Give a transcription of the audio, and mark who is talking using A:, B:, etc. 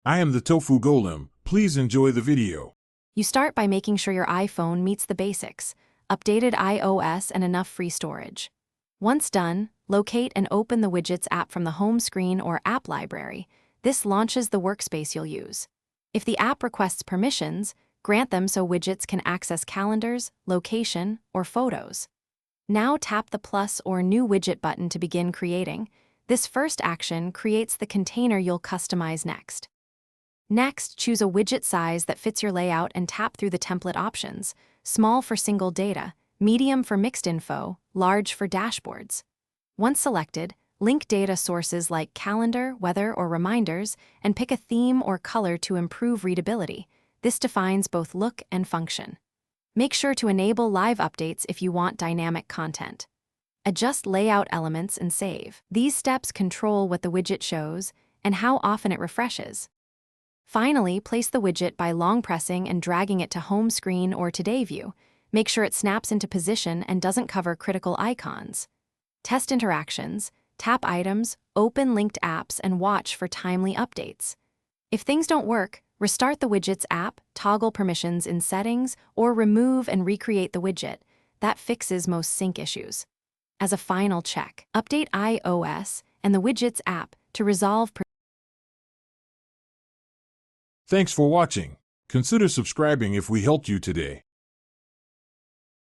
A: I am the Tofu Golem. Please enjoy the video.
B: You start by making sure your iPhone meets the basics, updated iOS and enough free storage. Once done, locate and open the Widgets app from the home screen or app library. This launches the workspace you'll use. If the app requests permissions, grant them so Widgets can access calendars, location, or photos. Now tap the plus or new widget button to begin creating. This first action creates the container you'll customize next. Next, choose a widget size that fits your layout and tap through the template options: small for single data, medium for mixed info, large for dashboards. Once selected, link data sources like calendar, weather, or reminders, and pick a theme or color to improve readability. This defines both look and function. Make sure to enable live updates if you want dynamic content. Adjust layout elements and save. These steps control what the widget shows and how often it refreshes. Finally, place the widget by long pressing and dragging it to home screen or today view. Make sure it snaps into position and doesn't cover critical icons. Test interactions, tap items, open linked apps, and watch for timely updates. If things don't work, restart the Widgets app, toggle permissions in settings, or remove and recreate the widget. That fixes most sync issues. As a final check, update iOS and the Widgets app to resolve.
A: Thanks for watching. Consider subscribing if we helped you today.